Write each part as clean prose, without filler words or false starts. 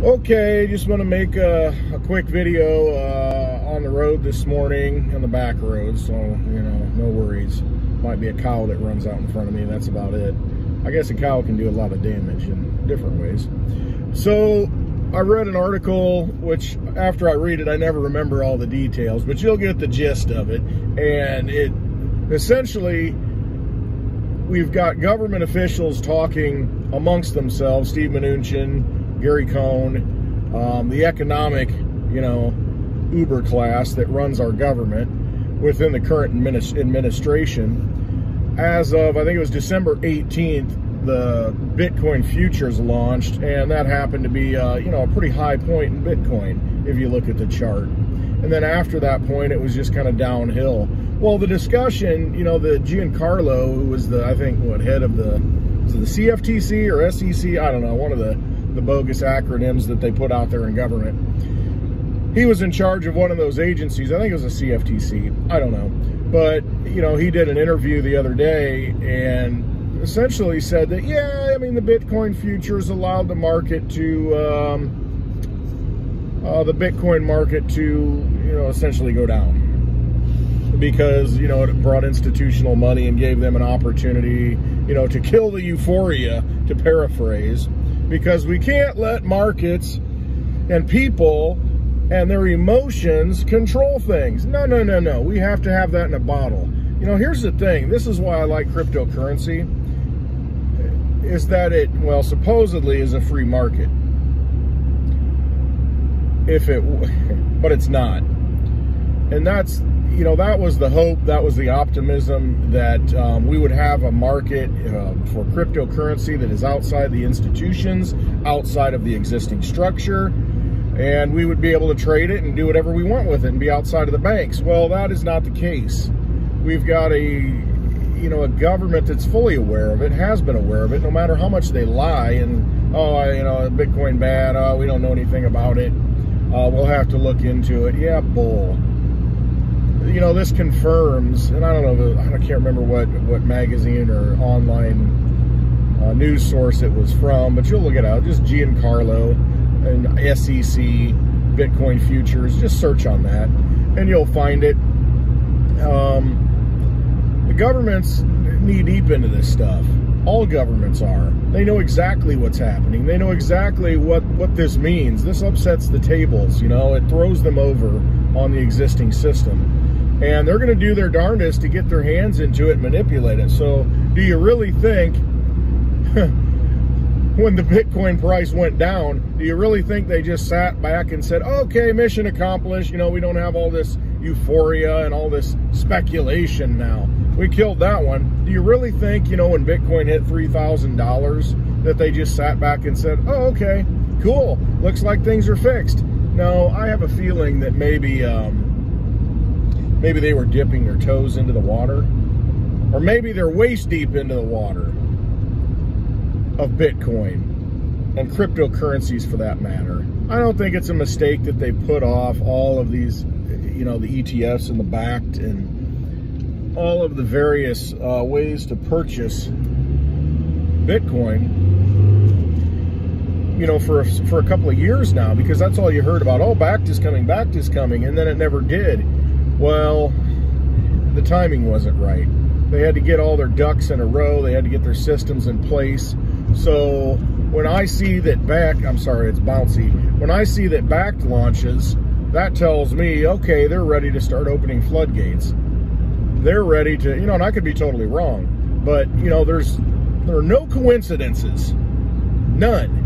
Okay, just want to make a quick video on the road this morning, on the back road, so, no worries. Might be a cow that runs out in front of me, that's about it. I guess a cow can do a lot of damage in different ways. So, I read an article, which after I read it, I never remember all the details, but you'll get the gist of it. And it essentially, we've got government officials talking amongst themselves, Steve Mnuchin, Gary Cohn, the economic, uber class that runs our government within the current administration. As of, I think it was December 18th, the Bitcoin futures launched, and that happened to be, a pretty high point in Bitcoin, if you look at the chart. And then after that point, it was just kind of downhill. Well, the discussion, the Giancarlo, who was the, I think, head of the CFTC or SEC, I don't know, one of the bogus acronyms that they put out there in government. He was in charge of one of those agencies. I think it was a CFTC. I don't know. But, he did an interview the other day and essentially said that, the Bitcoin futures allowed the market to, essentially go down. Because, it brought institutional money and gave them an opportunity, to kill the euphoria, to paraphrase. Because we can't let markets and people and their emotions control things. No. We have to have that in a bottle. Here's the thing. This is why I like cryptocurrency. Is that it, supposedly is a free market. But it's not. And that's, that was the hope, that was the optimism that we would have a market for cryptocurrency that is outside the institutions, outside of the existing structure, and we would be able to trade it and do whatever we want with it and be outside of the banks. Well, that is not the case. We've got a government that's fully aware of it, has been aware of it, no matter how much they lie and, Bitcoin bad, we don't know anything about it, we'll have to look into it. Yeah, bull. This confirms, and I don't know, I can't remember what magazine or online news source it was from, but you'll look it out, just Giancarlo and SEC, Bitcoin futures, just search on that, and you'll find it. The governments knee deep into this stuff. All governments are. They know exactly what's happening. They know exactly what this means. This upsets the tables, it throws them over on the existing system. And they're going to do their darndest to get their hands into it and manipulate it. So do you really think, when the Bitcoin price went down, do you really think they just sat back and said, okay, mission accomplished, we don't have all this euphoria and all this speculation now. We killed that one. Do you really think, when Bitcoin hit $3,000, that they just sat back and said, oh, okay, cool, looks like things are fixed? No, I have a feeling that maybe they were dipping their toes into the water, or maybe they're waist deep into the water of Bitcoin and cryptocurrencies for that matter. I don't think it's a mistake that they put off all of these, the ETFs and the backed and all of the various ways to purchase Bitcoin, for a couple of years now, because that's all you heard about. Oh, backed is coming, and then it never did. Well, the timing wasn't right. They had to get all their ducks in a row. They had to get their systems in place. So when I see that it's bouncy. When I see that backed launches, that tells me, okay, they're ready to start opening floodgates. They're ready to, and I could be totally wrong, but, there are no coincidences. None.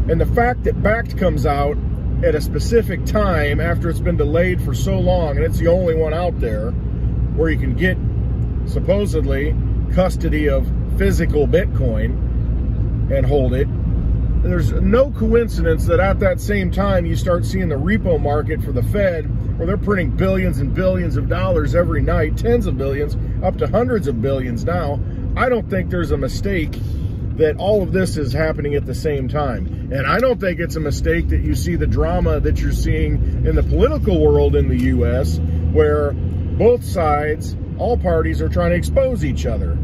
And the fact that backed comes out at a specific time after it's been delayed for so long, and it's the only one out there where you can get supposedly custody of physical Bitcoin and hold it. There's no coincidence that at that same time you start seeing the repo market for the Fed, where they're printing billions and billions of dollars every night, tens of billions, up to hundreds of billions now. I don't think there's a mistake that all of this is happening at the same time. And I don't think it's a mistake that you see the drama that you're seeing in the political world in the U.S., where both sides, all parties, are trying to expose each other.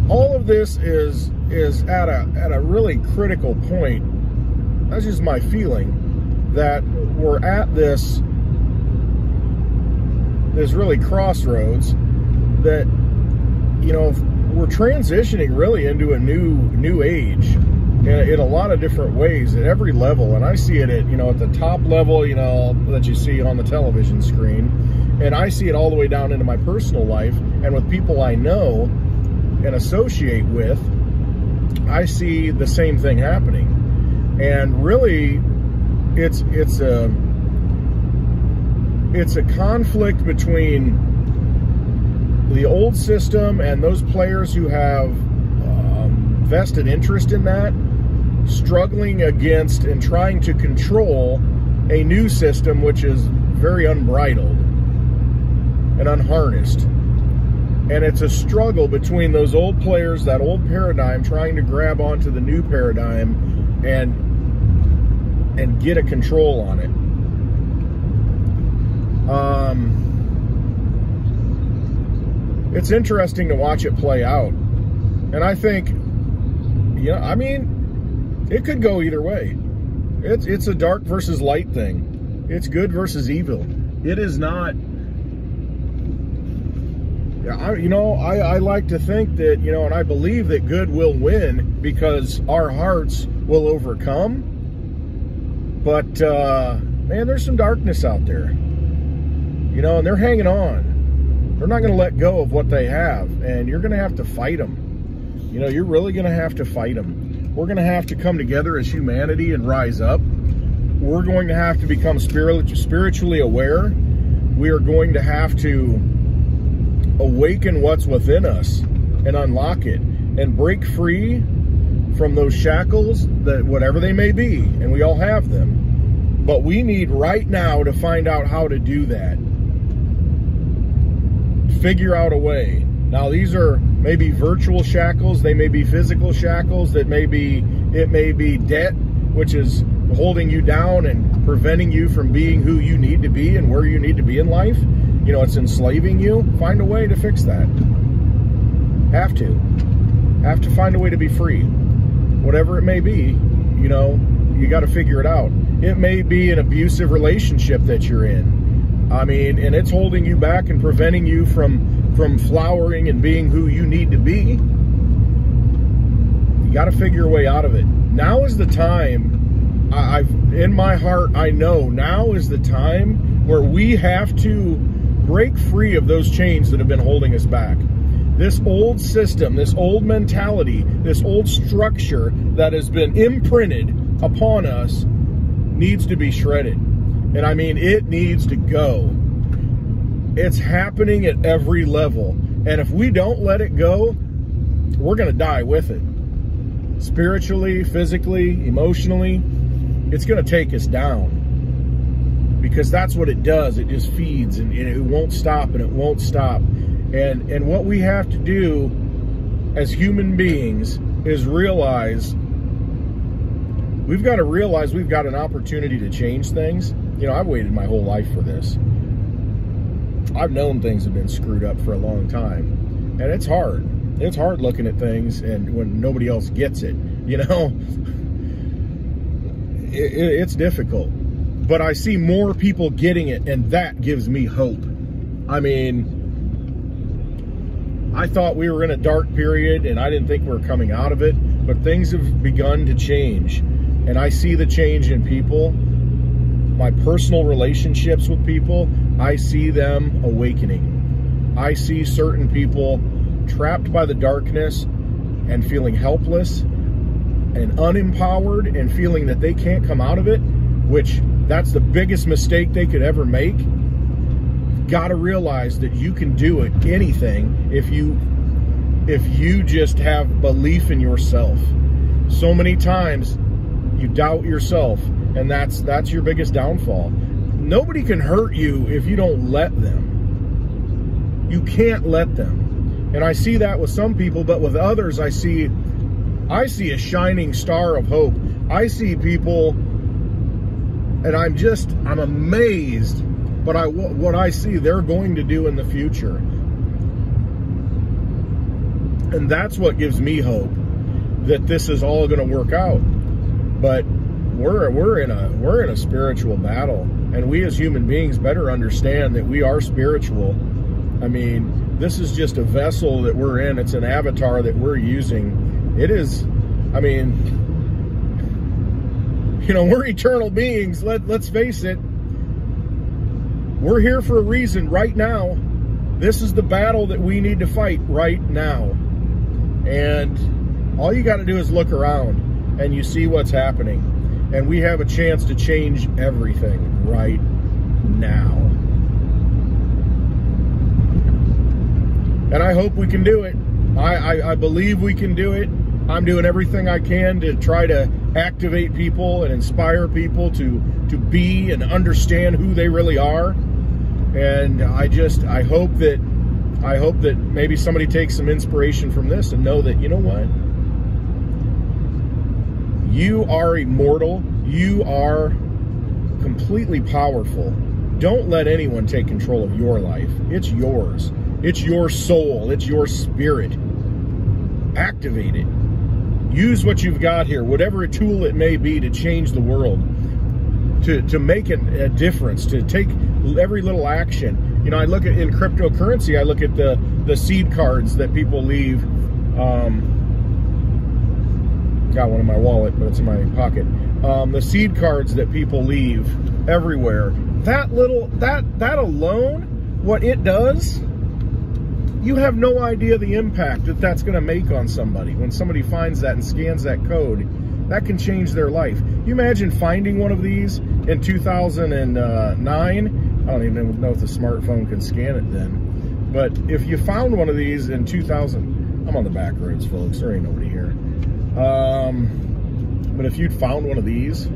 All of of this is at a really critical point. That's just my feeling, that we're at this really crossroads, that, you know, we're transitioning really into a new age in a lot of different ways at every level. And I see it at, you know, at the top level, you know, that you see on the television screen, and I see it all the way down into my personal life and with people I know and associate with. I see the same thing happening. And really, it's a conflict between the old system and those players who have vested interest in that, struggling against and trying to control a new system which is very unbridled and unharnessed. And it's a struggle between those old players, that old paradigm, trying to grab onto the new paradigm and get a control on it. It's interesting to watch it play out. And I think, yeah, I mean, it could go either way. It's a dark versus light thing. It's good versus evil. It is not... I like to think that, you know, and I believe that good will win because our hearts will overcome. But, man, there's some darkness out there. You know, and they're hanging on. They're not going to let go of what they have. And you're going to have to fight them. You know, you're really going to have to fight them. We're going to have to come together as humanity and rise up. We're going to have to become spiritually aware. We are going to have to awaken what's within us and unlock it and break free from those shackles, that whatever they may be, and we all have them. But we need right now to find out how to do that. Figure out a way. Now, these are maybe virtual shackles, they may be physical shackles, it may be debt, which is holding you down and preventing you from being who you need to be and where you need to be in life. You know, it's enslaving you. Find a way to fix that. Have to find a way to be free. Whatever it may be, you know, you got to figure it out. It may be an abusive relationship that you're in. I mean, and it's holding you back and preventing you from flowering and being who you need to be. You got to figure a way out of it. Now is the time. In my heart, I know now is the time where we have to break free of those chains that have been holding us back. This old system, this old mentality, this old structure that has been imprinted upon us needs to be shredded. And I mean, it needs to go. It's happening at every level. And if we don't let it go, we're going to die with it. Spiritually, physically, emotionally, it's going to take us down. Because that's what it does. It just feeds, and it won't stop, and it won't stop. And what we have to do as human beings is realize, we've got to realize we've got an opportunity to change things. You know, I've waited my whole life for this. I've known things have been screwed up for a long time. And it's hard. It's hard looking at things and when nobody else gets it, you know. It's difficult. But I see more people getting it, and that gives me hope. I mean, I thought we were in a dark period, and I didn't think we were coming out of it, but things have begun to change. And I see the change in people, my personal relationships with people. I see them awakening. I see certain people trapped by the darkness and feeling helpless and unempowered and feeling that they can't come out of it, which that's the biggest mistake they could ever make. Got to realize that you can do it, anything, if you just have belief in yourself. So many times you doubt yourself, and that's your biggest downfall. Nobody can hurt you if you don't let them. You can't let them. And I see that with some people, but with others I see a shining star of hope. I see people, and I'm amazed by what I see they're going to do in the future. And that's what gives me hope that this is all going to work out. But we're in a spiritual battle, and we as human beings better understand that we are spiritual. I mean, this is just a vessel that we're in. It's an avatar that we're using. It is, I mean, you know, we're eternal beings. Let's face it. We're here for a reason right now. This is the battle that we need to fight right now. And all you got to do is look around and you see what's happening. And we have a chance to change everything right now. And I hope we can do it. I believe we can do it. I'm doing everything I can to try to activate people and inspire people to be and understand who they really are. And I hope that maybe somebody takes some inspiration from this and know that, you know what? You are immortal. You are completely powerful. Don't let anyone take control of your life. It's yours. It's your soul. It's your spirit. Activate it. Use what you've got here, whatever tool it may be, to change the world, to make a difference, to take every little action. You know, I look at, in cryptocurrency, I look at the seed cards that people leave. Got one in my wallet, but it's in my pocket. The seed cards that people leave everywhere. That alone, what it does, you have no idea the impact that that's going to make on somebody. When somebody finds that and scans that code, that can change their life. You imagine finding one of these in 2009. I don't even know if the smartphone can scan it then. But if you found one of these in 2000, I'm on the back roads, folks. There ain't nobody here. But if you'd found one of these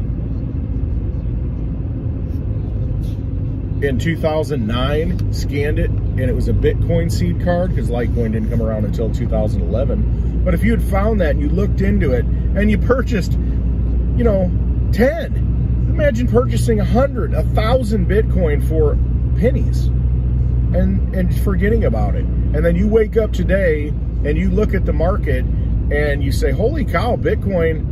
in 2009, scanned it, and it was a Bitcoin seed card, because Litecoin didn't come around until 2011. But if you had found that and you looked into it and you purchased, you know, 10, imagine purchasing 100, 1,000 Bitcoin for pennies and forgetting about it. And then you wake up today and you look at the market and you say, holy cow, Bitcoin,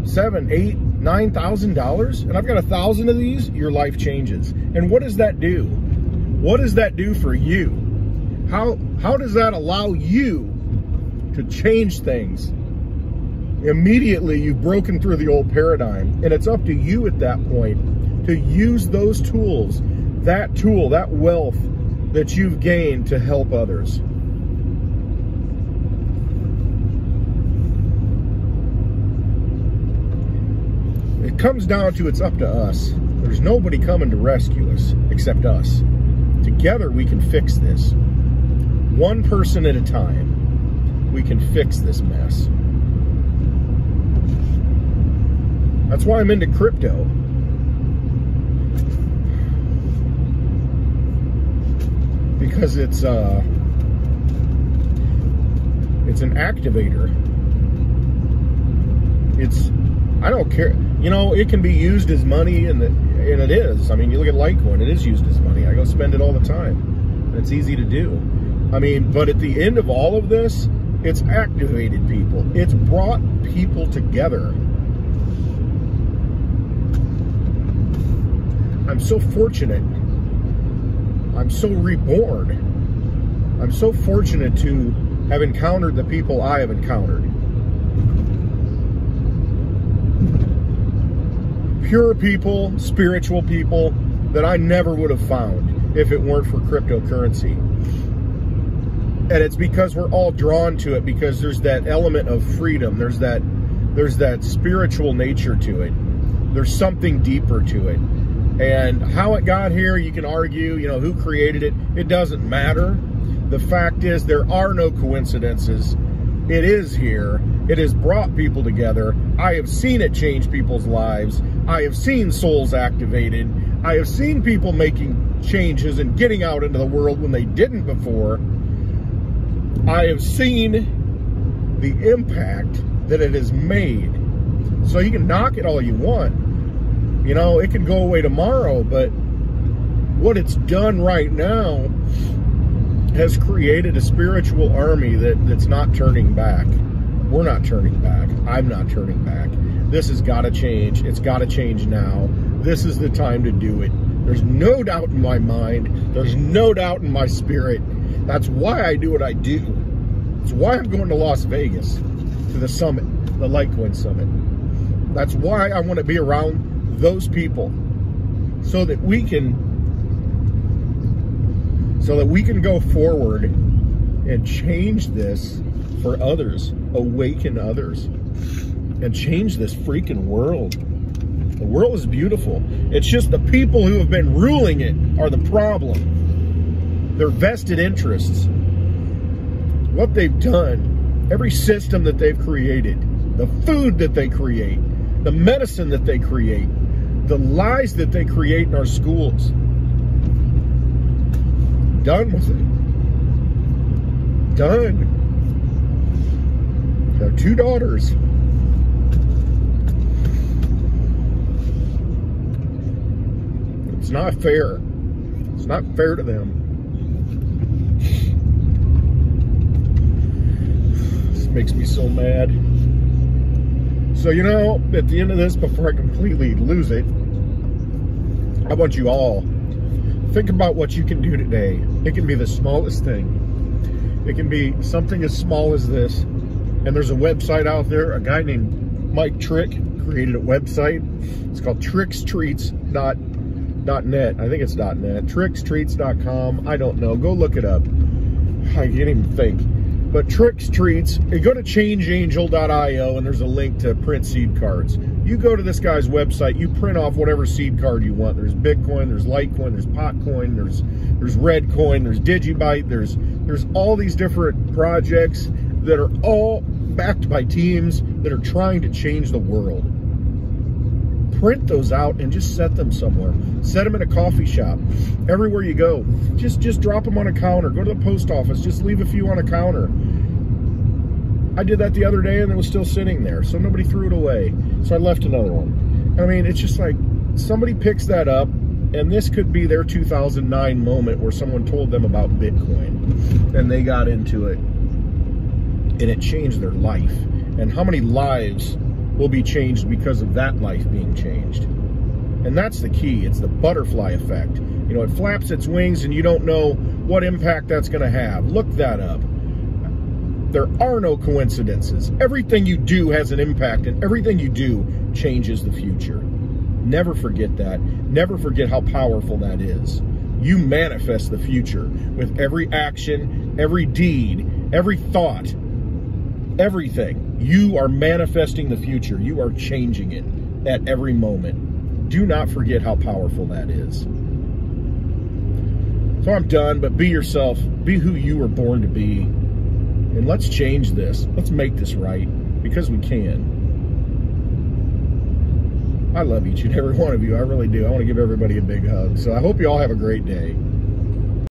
$7,000, $8,000, $9,000, and I've got 1,000 of these. Your life changes. And what does that do? What does that do for you? How does that allow you to change things? Immediately, you've broken through the old paradigm, and it's up to you at that point to use those tools, that tool, that wealth that you've gained to help others. It comes down to, it's up to us. There's nobody coming to rescue us except us. Together we can fix this. One person at a time, we can fix this mess. That's why I'm into crypto. Because it's an activator. I don't care. You know, it can be used as money, and it is. I mean, you look at Litecoin, it is used as money. I go spend it all the time. And it's easy to do. I mean, but at the end of all of this, it's activated people. It's brought people together. I'm so fortunate. I'm so reborn. I'm so fortunate to have encountered the people I have encountered. Pure people, spiritual people that I never would have found if it weren't for cryptocurrency. And it's because we're all drawn to it, because there's that element of freedom. There's that spiritual nature to it. There's something deeper to it. And how it got here, you can argue, you know, who created it. It doesn't matter. The fact is, there are no coincidences. It is here. It has brought people together. I have seen it change people's lives. I have seen souls activated. I have seen people making changes and getting out into the world when they didn't before. I have seen the impact that it has made. So you can knock it all you want. You know, it can go away tomorrow, but what it's done right now has created a spiritual army that's not turning back. We're not turning back. I'm not turning back. This has got to change. It's got to change now. This is the time to do it. There's no doubt in my mind. There's no doubt in my spirit. That's why I do what I do. It's why I'm going to Las Vegas, to the summit, the Litecoin Summit. That's why I want to be around those people, so that we can go forward and change this for others, awaken others, and change this freaking world. The world is beautiful. It's just the people who have been ruling it are the problem. Their vested interests, what they've done, every system that they've created, the food that they create, the medicine that they create, the lies that they create in our schools. Done with it. Done. There are 2 daughters. It's not fair. It's not fair to them. This makes me so mad. So, you know, at the end of this, before I completely lose it, I want you all, think about what you can do today. It can be the smallest thing. It can be something as small as this. And there's a website out there, a guy named Mike Trick created a website. It's called trickstreets.net. I think it's .net. Trickstreets.com. I don't know. Go look it up. I can't even think. But Tricks Treats, you go to changeangel.io and there's a link to print seed cards. You go to this guy's website, you print off whatever seed card you want. There's Bitcoin, there's Litecoin, there's Potcoin, there's Redcoin, there's Digibyte, there's all these different projects that are all backed by teams that are trying to change the world. Print those out and just set them somewhere. Set them in a coffee shop. Everywhere you go, just drop them on a counter. Go to the post office, just leave a few on a counter. I did that the other day and it was still sitting there, so nobody threw it away. So I left another one. I mean, it's just like somebody picks that up, and this could be their 2009 moment where someone told them about Bitcoin and they got into it and it changed their life. And how many lives will be changed because of that life being changed? And that's the key. It's the butterfly effect. You know, it flaps its wings and you don't know what impact that's going to have. Look that up. There are no coincidences. Everything you do has an impact, and everything you do changes the future. Never forget that. Never forget how powerful that is. You manifest the future with every action, every deed, every thought, everything. You are manifesting the future. You are changing it at every moment. Do not forget how powerful that is. So I'm done, but be yourself. Be who you were born to be. And let's change this. Let's make this right, because we can. I love each and every one of you. I really do. I want to give everybody a big hug. So I hope you all have a great day.